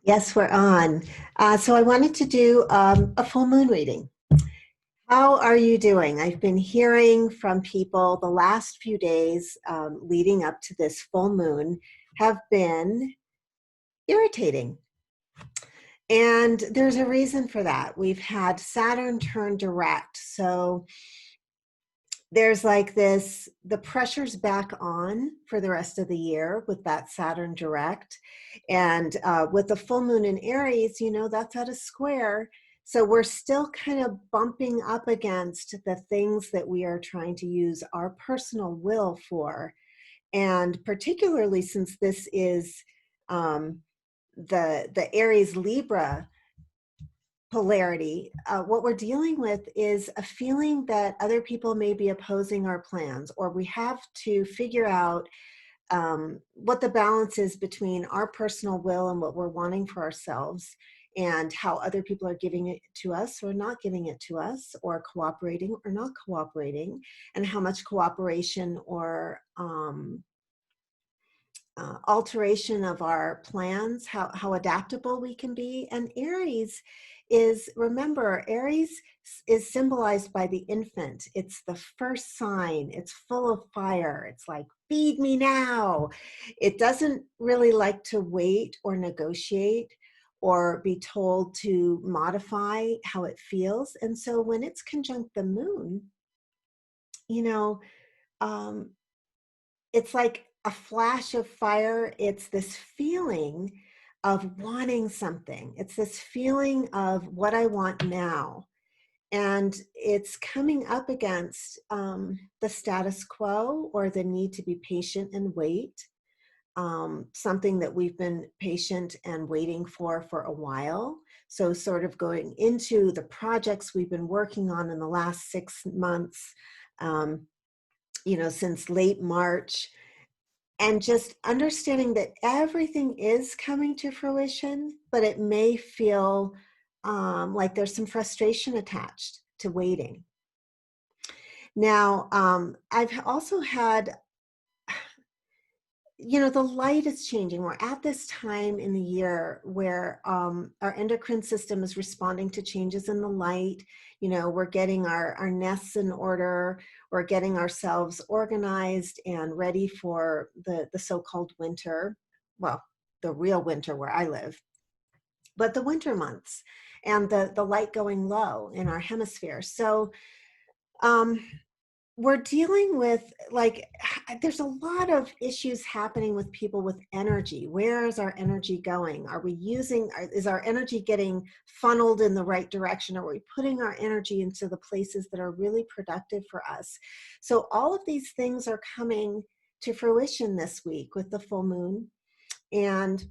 Yes, we're on. So I wanted to do a full moon reading. How are you doing? I've been hearing from people the last few days leading up to this full moon have been irritating. And there's a reason for that. We've had Saturn turn direct. So there's like this, the pressure's back on for the rest of the year with that Saturn direct. And with the full moon in Aries, that's at a square. So we're still kind of bumping up against the things that we are trying to use our personal will for. And particularly since this is um, the Aries Libra polarity, what we're dealing with is a feeling that other people may be opposing our plans, or we have to figure out what the balance is between our personal will and what we're wanting for ourselves, and how other people are giving it to us or not giving it to us, or cooperating or not cooperating, and how much cooperation or alteration of our plans, how adaptable we can be. And Aries is, remember, Aries is symbolized by the infant. It's the first sign. It's full of fire. It's like, feed me now. It doesn't really like to wait or negotiate or be told to modify how it feels. And so when it's conjunct the moon, you know, um, it's like a flash of fire. It's this feeling of wanting something. It's this feeling of what I want now. And it's coming up against the status quo, or the need to be patient and wait. Something that we've been patient and waiting for a while. So sort of going into the projects we've been working on in the last 6 months, since late March, and just understanding that everything is coming to fruition, but it may feel like there's some frustration attached to waiting. Now, I've also had, the light is changing. We're at this time in the year where our endocrine system is responding to changes in the light. We're getting our nests in order. We're getting ourselves organized and ready for the so-called winter. Well, the real winter where I live, but the winter months, and the light going low in our hemisphere. So um, we're dealing with, like, there's a lot of issues happening with people with energy. Where is our energy going? Are we using, is our energy getting funneled in the right direction? Are we putting our energy into the places that are really productive for us? So all of these things are coming to fruition this week with the full moon. And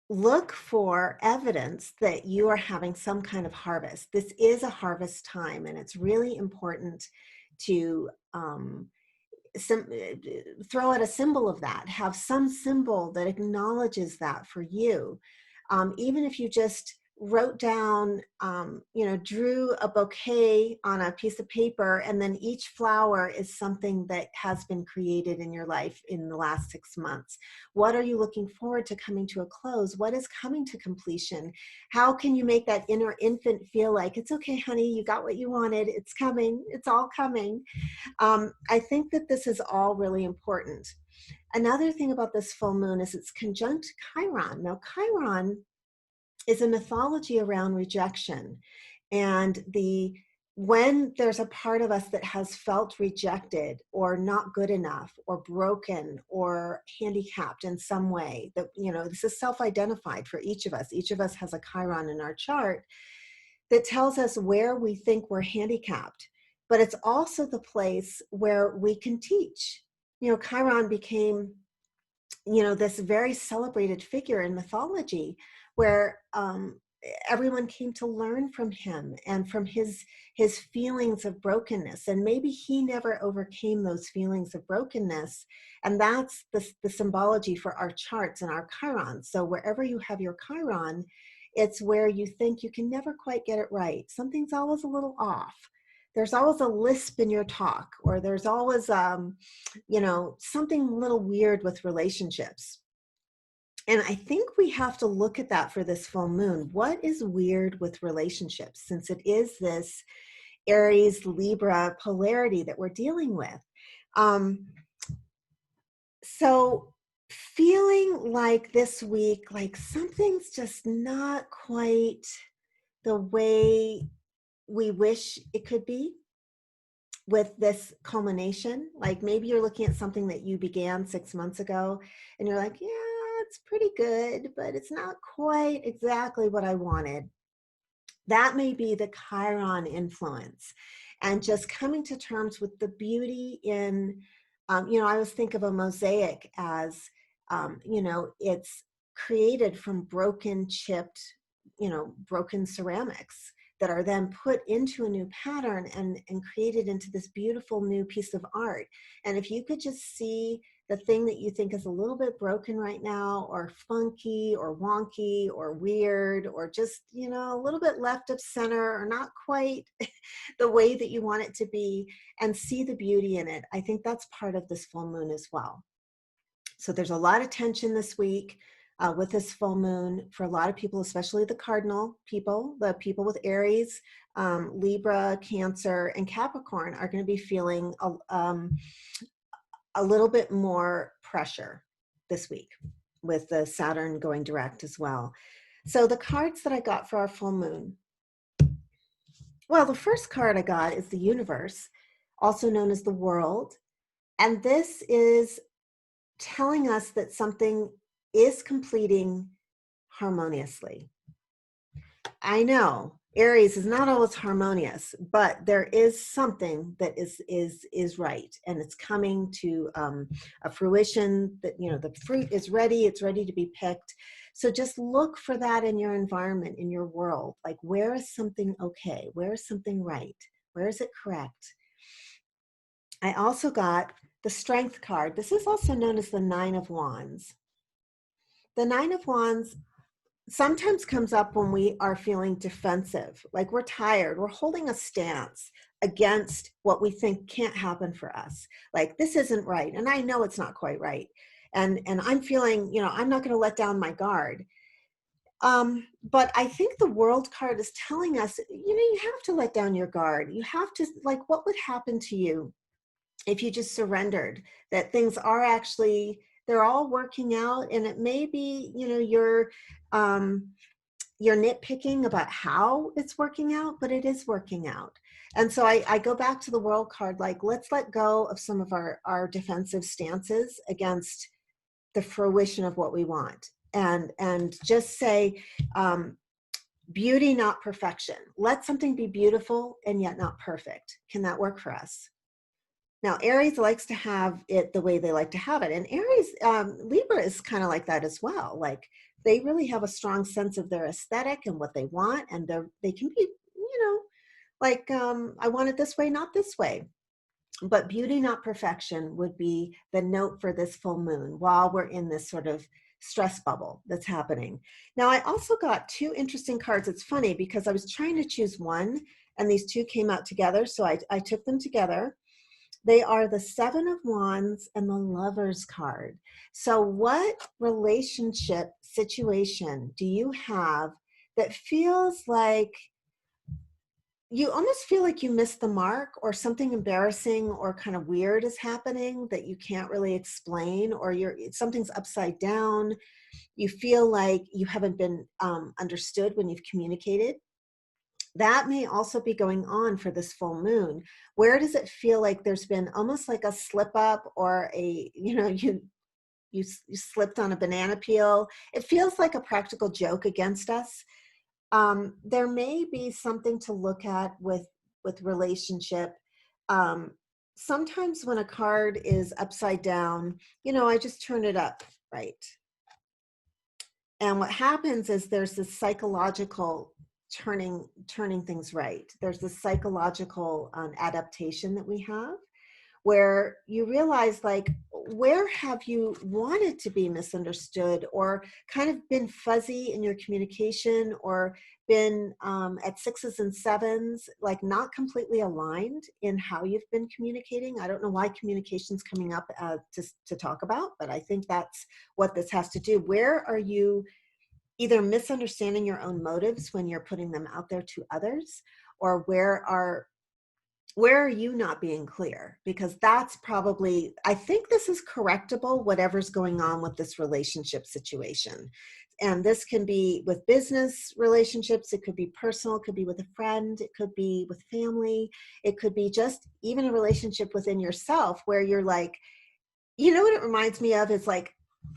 look for evidence that you are having some kind of harvest. This is a harvest time, and it's really important to throw out a symbol of that, have some symbol that acknowledges that for you. Even if you just wrote down, drew a bouquet on a piece of paper, and then each flower is something that has been created in your life in the last 6 months. What are you looking forward to coming to a close? What is coming to completion? How can you make that inner infant feel like, it's okay, honey, you got what you wanted, it's coming, it's all coming. I think that this is all really important. Another thing about this full moon is it's conjunct Chiron. Now, Chiron is a mythology around rejection. And when there's a part of us that has felt rejected or not good enough or broken or handicapped in some way, that, this is self-identified for each of us. Each of us has a Chiron in our chart that tells us where we think we're handicapped. But it's also the place where we can teach. Chiron became, this very celebrated figure in mythology, where everyone came to learn from him and from his feelings of brokenness. And maybe he never overcame those feelings of brokenness. And that's the symbology for our charts and our Chiron. So wherever you have your Chiron, it's where you think you can never quite get it right. Something's always a little off. There's always a lisp in your talk, or there's always something a little weird with relationships. And I think we have to look at that for this full moon. What is weird with relationships, since it is this Aries Libra polarity that we're dealing with? Um, so feeling like this week, like something's just not quite the way we wish it could be with this culmination. Like maybe you're looking at something that you began 6 months ago and you're like, yeah, it's pretty good, but it's not quite exactly what I wanted. That may be the Chiron influence, and just coming to terms with the beauty in, I always think of a mosaic as, it's created from broken, chipped, broken ceramics that are then put into a new pattern and created into this beautiful new piece of art. And if you could just see the thing that you think is a little bit broken right now, or funky or wonky or weird, or just, a little bit left of center, or not quite the way that you want it to be, and see the beauty in it. I think that's part of this full moon as well. So there's a lot of tension this week with this full moon for a lot of people, especially the cardinal people. The people with Aries, Libra, Cancer, and Capricorn are going to be feeling a little bit more pressure this week with the Saturn going direct as well. So the cards that I got for our full moon, well, the first card I got is the universe, also known as the world. And this is telling us that something is completing harmoniously. I know Aries is not always harmonious, but there is something that is right, and it's coming to a fruition. That the fruit is ready; it's ready to be picked. So just look for that in your environment, in your world. Like, where is something okay? Where is something right? Where is it correct? I also got the Strength card. This is also known as the Nine of Wands. The Nine of Wands sometimes comes up when we are feeling defensive, like we're tired, we're holding a stance against what we think can't happen for us. Like, this isn't right, and I know it's not quite right. And I'm feeling, I'm not going to let down my guard. But I think the World card is telling us, you have to let down your guard. You have to, like, what would happen to you if you just surrendered, that things are actually, they're all working out, and it may be, you're nitpicking about how it's working out, but it is working out. And so I go back to the World card, like, let's let go of some of our defensive stances against the fruition of what we want, and just say, beauty, not perfection. Let something be beautiful and yet not perfect. Can that work for us? Now, Aries likes to have it the way they like to have it. And Aries, Libra is kind of like that as well. Like, they really have a strong sense of their aesthetic and what they want. And they can be, like, I want it this way, not this way. But beauty, not perfection would be the note for this full moon while we're in this sort of stress bubble that's happening. Now, I also got two interesting cards. It's funny because I was trying to choose one and these two came out together. So I took them together. They are the Seven of Wands and the Lovers card. So what relationship situation do you have that feels like you almost feel like you missed the mark, or something embarrassing or kind of weird is happening that you can't really explain, or something's upside down? You feel like you haven't been understood when you've communicated. That may also be going on for this full moon. Where does it feel like there's been almost like a slip up, or you slipped on a banana peel? It feels like a practical joke against us. There may be something to look at with relationship. Um, Sometimes when a card is upside down, I just turn it up, right? And what happens is there's this psychological turning things right. There's this psychological adaptation that we have, where you realize, like, where have you wanted to be misunderstood or kind of been fuzzy in your communication, or been at sixes and sevens, like not completely aligned in how you've been communicating? I don't know why communication's coming up to talk about, but I think that's what this has to do. Where are you either misunderstanding your own motives when you're putting them out there to others, or where are you not being clear? Because that's probably, I think this is correctable, whatever's going on with this relationship situation. And this can be with business relationships, it could be personal, it could be with a friend, it could be with family, it could be just even a relationship within yourself where you're like, you know what it reminds me of is like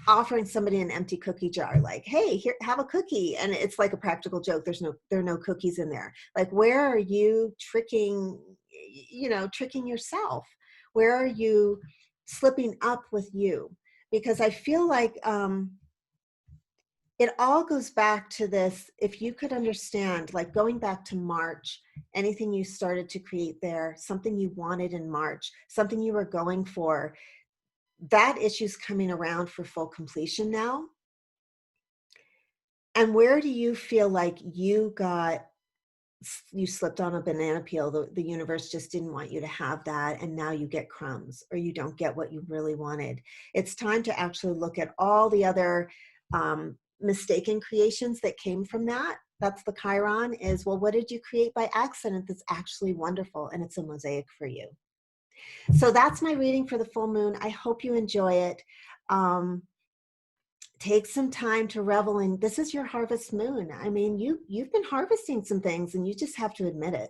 offering somebody an empty cookie jar, like, hey, here, have a cookie. And it's like a practical joke. There are no cookies in there. Like, where are you tricking yourself? Where are you slipping up with you? Because I feel like it all goes back to this. If you could understand, like going back to March, anything you started to create there, something you wanted in March, something you were going for, that issue's coming around for full completion now. And where do you feel like you slipped on a banana peel? The universe just didn't want you to have that, and now you get crumbs, or you don't get what you really wanted. It's time to actually look at all the other mistaken creations that came from that. That's the Chiron is, well, what did you create by accident that's actually wonderful, and it's a mosaic for you. So that's my reading for the full moon. I hope you enjoy it. Take some time to revel in, this is your harvest moon. I mean, you've been harvesting some things and you just have to admit it.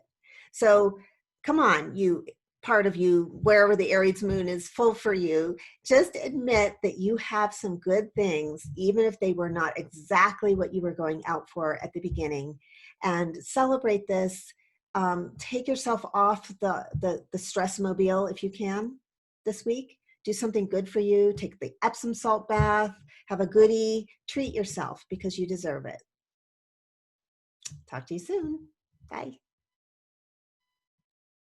So come on, you part of you, wherever the Aries moon is full for you, just admit that you have some good things, even if they were not exactly what you were going out for at the beginning, and celebrate this. Take yourself off the stress mobile if you can this week. Do something good for you. Take the Epsom salt bath, have a goodie, treat yourself because you deserve it. Talk to you soon. Bye.